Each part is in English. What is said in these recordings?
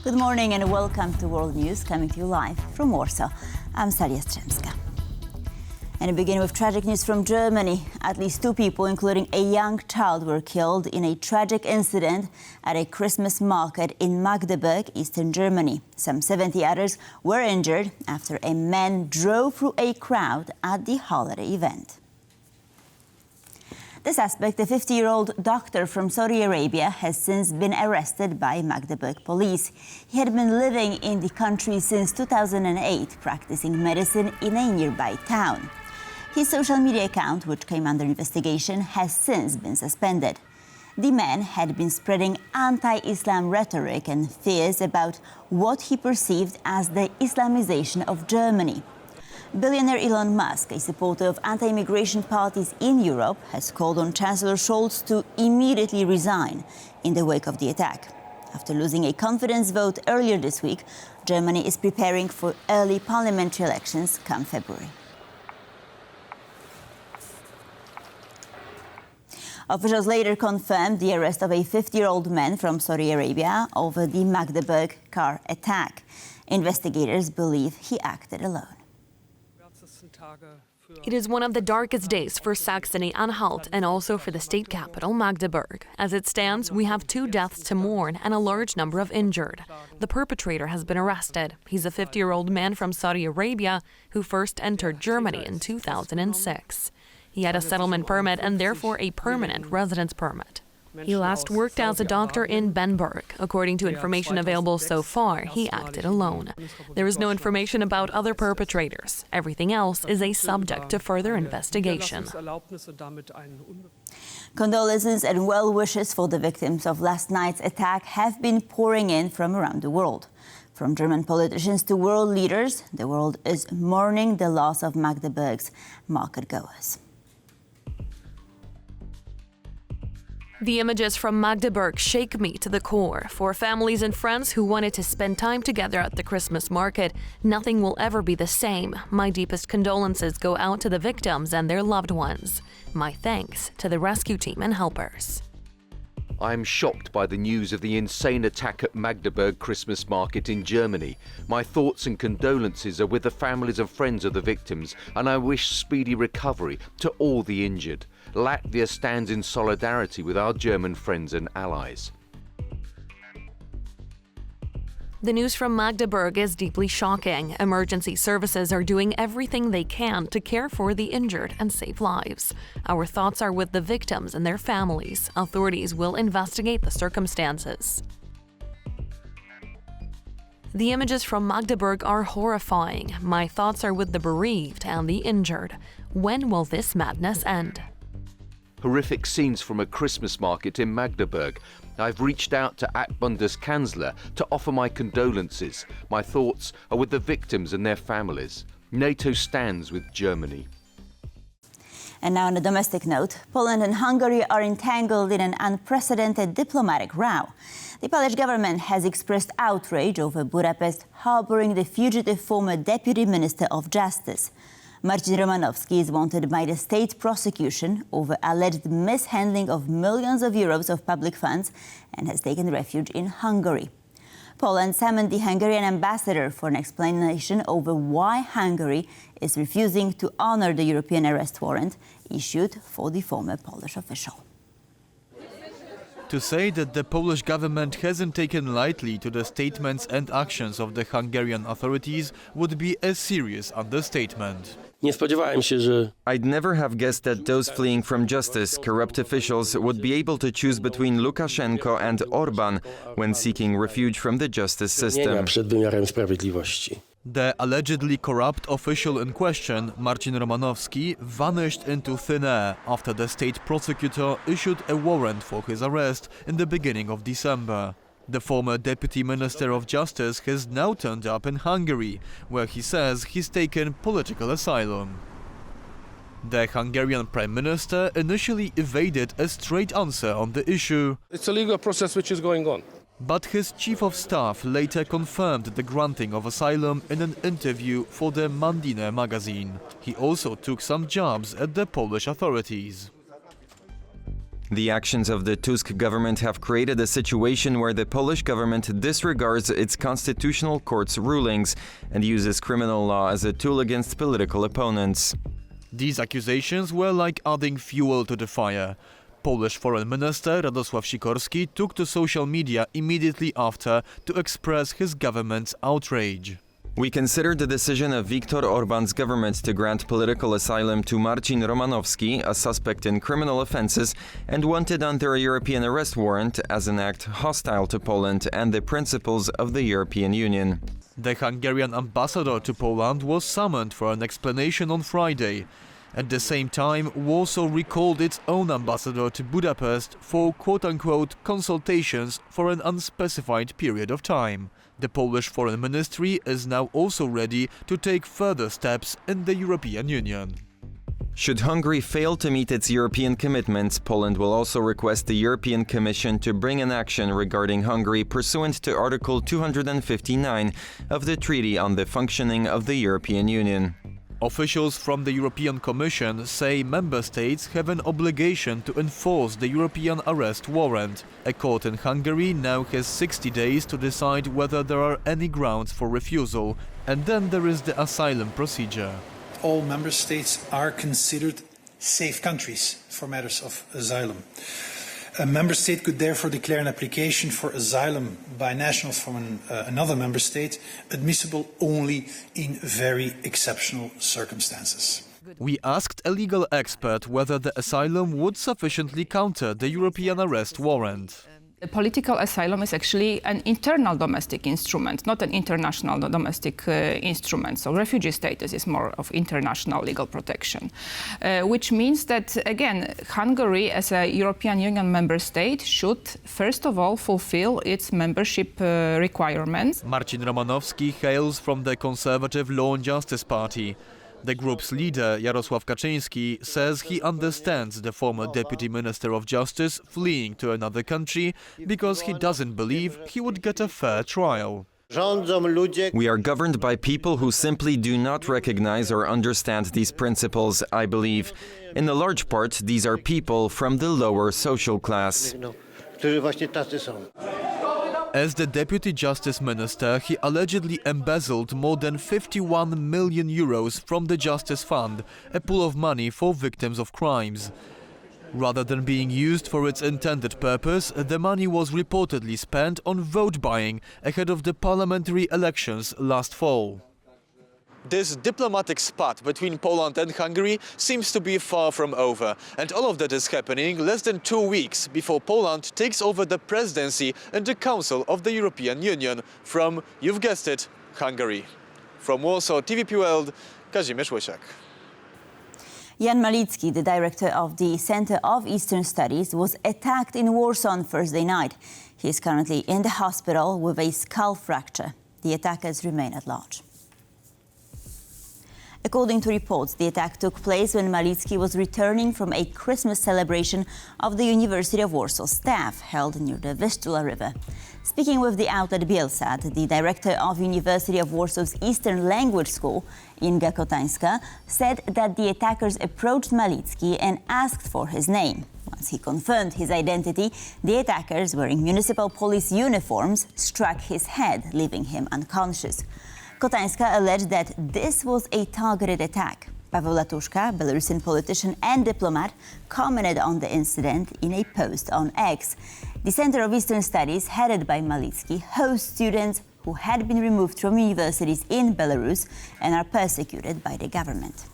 Good morning and welcome to World News, coming to you live from Warsaw. I'm Salia Strzemska. And we begin with tragic news from Germany. At least 2 people, including a young child, were killed in a tragic incident at a Christmas market in Magdeburg, eastern Germany. Some 70 others were injured after a man drove through a crowd at the holiday event. The suspect, a 50-year-old doctor from Saudi Arabia, has since been arrested by Magdeburg police. He had been living in the country since 2008, practicing medicine in a nearby town. His social media account, which came under investigation, has since been suspended. The man had been spreading anti-Islam rhetoric and fears about what he perceived as the Islamization of Germany. Billionaire Elon Musk, a supporter of anti-immigration parties in Europe, has called on Chancellor Scholz to immediately resign in the wake of the attack. After losing a confidence vote earlier this week, Germany is preparing for early parliamentary elections come February. Officials later confirmed the arrest of a 50-year-old man from Saudi Arabia over the Magdeburg car attack. Investigators believe he acted alone. It is one of the darkest days for Saxony-Anhalt and also for the state capital, Magdeburg. As it stands, we have 2 deaths to mourn and a large number of injured. The perpetrator has been arrested. He's a 50-year-old man from Saudi Arabia who first entered Germany in 2006. He had a settlement permit and therefore a permanent residence permit. He last worked as a doctor in Bamberg. According to information available so far, he acted alone. There is no information about other perpetrators. Everything else is a subject to further investigation. Condolences and well wishes for the victims of last night's attack have been pouring in from around the world. From German politicians to world leaders, the world is mourning the loss of Magdeburg's market-goers. The images from Magdeburg shake me to the core. For families and friends who wanted to spend time together at the Christmas market, nothing will ever be the same. My deepest condolences go out to the victims and their loved ones. My thanks to the rescue team and helpers. I am shocked by the news of the insane attack at Magdeburg Christmas market in Germany. My thoughts and condolences are with the families and friends of the victims, and I wish speedy recovery to all the injured. Latvia stands in solidarity with our German friends and allies. The news from Magdeburg is deeply shocking. Emergency services are doing everything they can to care for the injured and save lives. Our thoughts are with the victims and their families. Authorities will investigate the circumstances. The images from Magdeburg are horrifying. My thoughts are with the bereaved and the injured. When will this madness end? Horrific scenes from a Christmas market in Magdeburg. I've reached out to Bundeskanzler to offer my condolences. My thoughts are with the victims and their families. NATO stands with Germany. And now on a domestic note, Poland and Hungary are entangled in an unprecedented diplomatic row. The Polish government has expressed outrage over Budapest harboring the fugitive former Deputy Minister of Justice. Marcin Romanowski is wanted by the state prosecution over alleged mishandling of millions of euros of public funds and has taken refuge in Hungary. Poland summoned the Hungarian ambassador for an explanation over why Hungary is refusing to honor the European arrest warrant issued for the former Polish official. To say that the Polish government hasn't taken lightly to the statements and actions of the Hungarian authorities would be a serious understatement. I'd never have guessed that those fleeing from justice, corrupt officials, would be able to choose between Lukashenko and Orban when seeking refuge from the justice system. The allegedly corrupt official in question, Marcin Romanowski, vanished into thin air after the state prosecutor issued a warrant for his arrest in the beginning of December. The former Deputy Minister of Justice has now turned up in Hungary, where he says he's taken political asylum. The Hungarian Prime Minister initially evaded a straight answer on the issue. It's a legal process which is going on. But his chief of staff later confirmed the granting of asylum in an interview for the Mandine magazine. He also took some jobs at the Polish authorities. The actions of the Tusk government have created a situation where the Polish government disregards its constitutional court's rulings and uses criminal law as a tool against political opponents. These accusations were like adding fuel to the fire. Polish Foreign Minister Radosław Sikorski took to social media immediately after to express his government's outrage. We consider the decision of Viktor Orban's government to grant political asylum to Marcin Romanowski, a suspect in criminal offences and wanted under a European arrest warrant, as an act hostile to Poland and the principles of the European Union. The Hungarian ambassador to Poland was summoned for an explanation on Friday. At the same time, Warsaw recalled its own ambassador to Budapest for quote-unquote consultations for an unspecified period of time. The Polish Foreign Ministry is now also ready to take further steps in the European Union. Should Hungary fail to meet its European commitments, Poland will also request the European Commission to bring an action regarding Hungary pursuant to Article 259 of the Treaty on the Functioning of the European Union. Officials from the European Commission say member states have an obligation to enforce the European arrest warrant. A court in Hungary now has 60 days to decide whether there are any grounds for refusal, and then there is the asylum procedure. All member states are considered safe countries for matters of asylum. A member state could therefore declare an application for asylum by nationals from another member state admissible only in very exceptional circumstances. We asked a legal expert whether the asylum would sufficiently counter the European arrest warrant. Political asylum is actually an internal domestic instrument, not an international domestic instrument. So refugee status is more of international legal protection, which means that, again, Hungary as a European Union member state should, first of all, fulfill its membership requirements. Marcin Romanowski hails from the Conservative Law and Justice Party. The group's leader, Jarosław Kaczyński, says he understands the former Deputy Minister of Justice fleeing to another country because he doesn't believe he would get a fair trial. We are governed by people who simply do not recognize or understand these principles, I believe. In a large part, these are people from the lower social class. As the Deputy Justice Minister, he allegedly embezzled more than 51 million euros from the Justice Fund, a pool of money for victims of crimes. Rather than being used for its intended purpose, the money was reportedly spent on vote buying ahead of the parliamentary elections last fall. This diplomatic spat between Poland and Hungary seems to be far from over, and all of that is happening less than 2 weeks before Poland takes over the presidency in the Council of the European Union from, you've guessed it, Hungary. From Warsaw, TVP World, Kazimierz Łysiak. Jan Malicki, the director of the Center of Eastern Studies, was attacked in Warsaw on Thursday night. He is currently in the hospital with a skull fracture. The attackers remain at large. According to reports, the attack took place when Malicki was returning from a Christmas celebration of the University of Warsaw staff held near the Vistula River. Speaking with the outlet Bielsat, the director of University of Warsaw's Eastern Language School, Inga Kotańska, said that the attackers approached Malicki and asked for his name. Once he confirmed his identity, the attackers, wearing municipal police uniforms, struck his head, leaving him unconscious. Kotańska alleged that this was a targeted attack. Paweł Latuszka, Belarusian politician and diplomat, commented on the incident in a post on X. The Center of Eastern Studies, headed by Malicki, hosts students who had been removed from universities in Belarus and are persecuted by the government.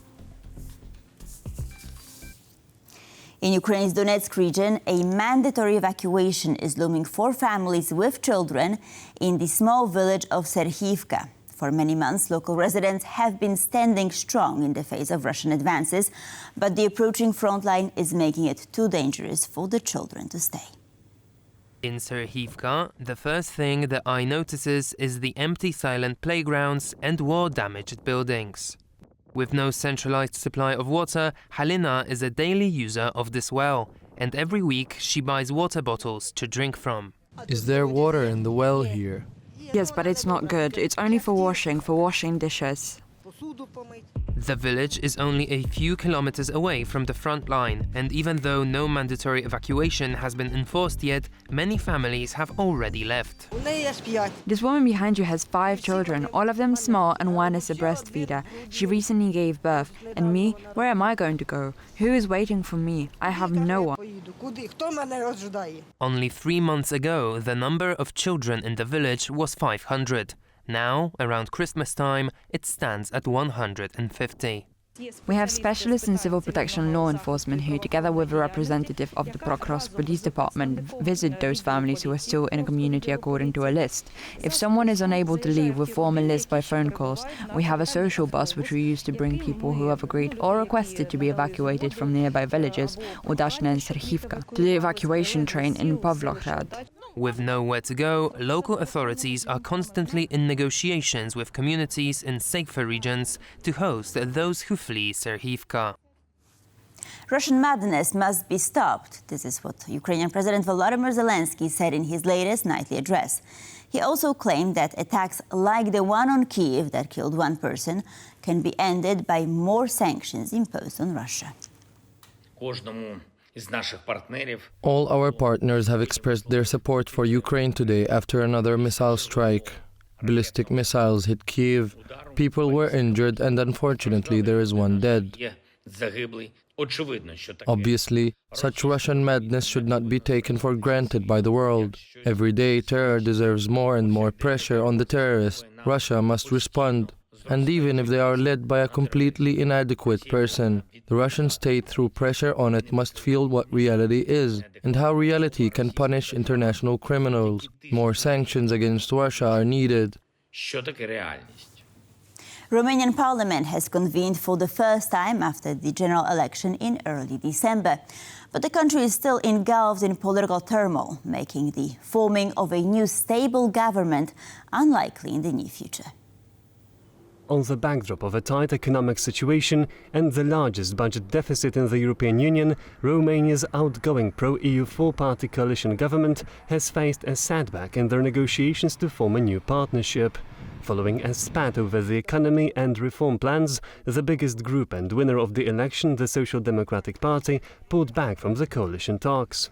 In Ukraine's Donetsk region, a mandatory evacuation is looming for families with children in the small village of Serhivka. For many months, local residents have been standing strong in the face of Russian advances, but the approaching front line is making it too dangerous for the children to stay. In Serhivka, the first thing the eye notices is the empty, silent playgrounds and war-damaged buildings. With no centralized supply of water, Halina is a daily user of this well, and every week she buys water bottles to drink from. Is there water in the well here? Yes, but it's not good. It's only for washing dishes. The village is only a few kilometers away from the front line, and even though no mandatory evacuation has been enforced yet, many families have already left. This woman behind you has 5 children, all of them small, and one is a breastfeeder. She recently gave birth. And me? Where am I going to go? Who is waiting for me? I have no one. Only 3 months ago, the number of children in the village was 500. Now, around Christmas time, it stands at 150. We have specialists in civil protection law enforcement who, together with a representative of the Prokros police department, visit those families who are still in a community according to a list. If someone is unable to leave, we form a list by phone calls. We have a social bus which we use to bring people who have agreed or requested to be evacuated from nearby villages, Udashne and Serhivka, to the evacuation train in Pavlograd. With nowhere to go, local authorities are constantly in negotiations with communities in safer regions to host those who flee Serhivka. Russian madness must be stopped. This is what Ukrainian President Volodymyr Zelensky said in his latest nightly address. He also claimed that attacks like the one on Kyiv that killed 1 person can be ended by more sanctions imposed on Russia. All our partners have expressed their support for Ukraine today after another missile strike. Ballistic missiles hit Kyiv, people were injured, and unfortunately there is 1 dead. Obviously, such Russian madness should not be taken for granted by the world. Every day, terror deserves more and more pressure on the terrorists. Russia must respond. And even if they are led by a completely inadequate person, the Russian state, through pressure on it, must feel what reality is and how reality can punish international criminals. More sanctions against Russia are needed. Romanian parliament has convened for the first time after the general election in early December. But the country is still engulfed in political turmoil, making the forming of a new stable government unlikely in the near future. On the backdrop of a tight economic situation and the largest budget deficit in the European Union, Romania's outgoing pro-EU 4-party coalition government has faced a setback in their negotiations to form a new partnership. Following a spat over the economy and reform plans, the biggest group and winner of the election, the Social Democratic Party, pulled back from the coalition talks.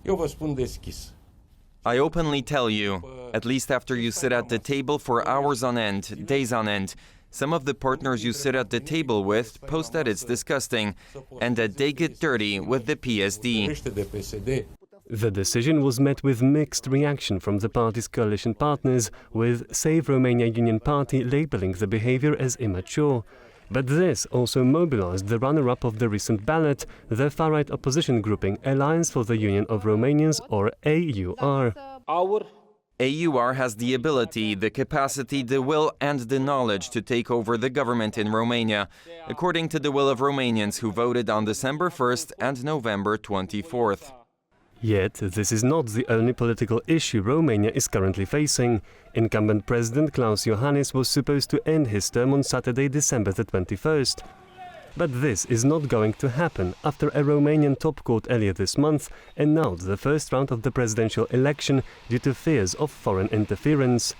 I openly tell you, at least after you sit at the table for hours on end, days on end, some of the partners you sit at the table with post that it's disgusting and that they get dirty with the PSD. The decision was met with mixed reaction from the party's coalition partners, with Save Romania Union Party labeling the behavior as immature. But this also mobilized the runner-up of the recent ballot, the far-right opposition grouping Alliance for the Union of Romanians, or AUR. AUR has the ability, the capacity, the will and the knowledge to take over the government in Romania, according to the will of Romanians who voted on December 1st and November 24th. Yet, this is not the only political issue Romania is currently facing. Incumbent President Klaus Iohannis was supposed to end his term on Saturday, December the 21st. But this is not going to happen after a Romanian top court earlier this month annulled the first round of the presidential election due to fears of foreign interference.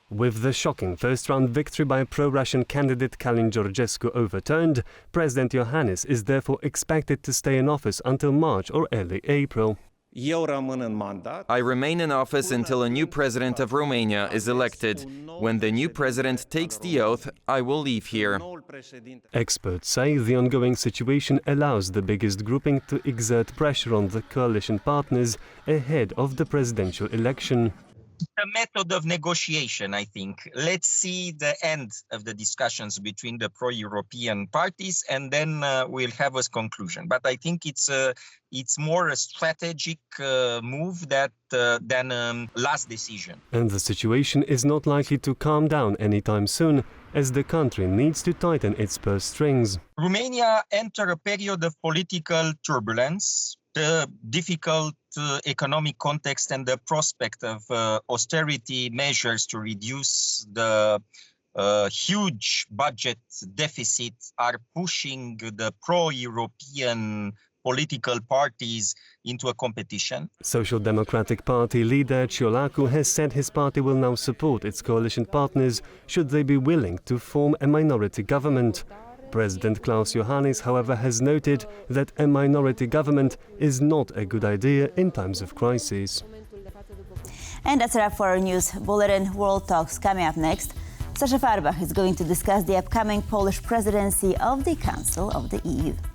With the shocking first-round victory by pro-Russian candidate Călin Georgescu overturned, President Iohannis is therefore expected to stay in office until March or early April. I remain in office until a new president of Romania is elected. When the new president takes the oath, I will leave here. Experts say the ongoing situation allows the biggest grouping to exert pressure on the coalition partners ahead of the presidential election. A method of negotiation, I think. Let's see the end of the discussions between the pro-European parties, and then we'll have a conclusion. But I think it's more a strategic move than a last decision. And the situation is not likely to calm down anytime soon, as the country needs to tighten its purse strings. Romania entered a period of political turbulence. The difficult economic context and the prospect of austerity measures to reduce the huge budget deficit are pushing the pro-European political parties into a competition. Social Democratic Party leader Ciolacu has said his party will now support its coalition partners should they be willing to form a minority government. President Klaus Johannes, however, has noted that a minority government is not a good idea in times of crisis. And that's a wrap for our news bulletin. World Talks coming up next. Sasha Farbach is going to discuss the upcoming Polish presidency of the Council of the EU.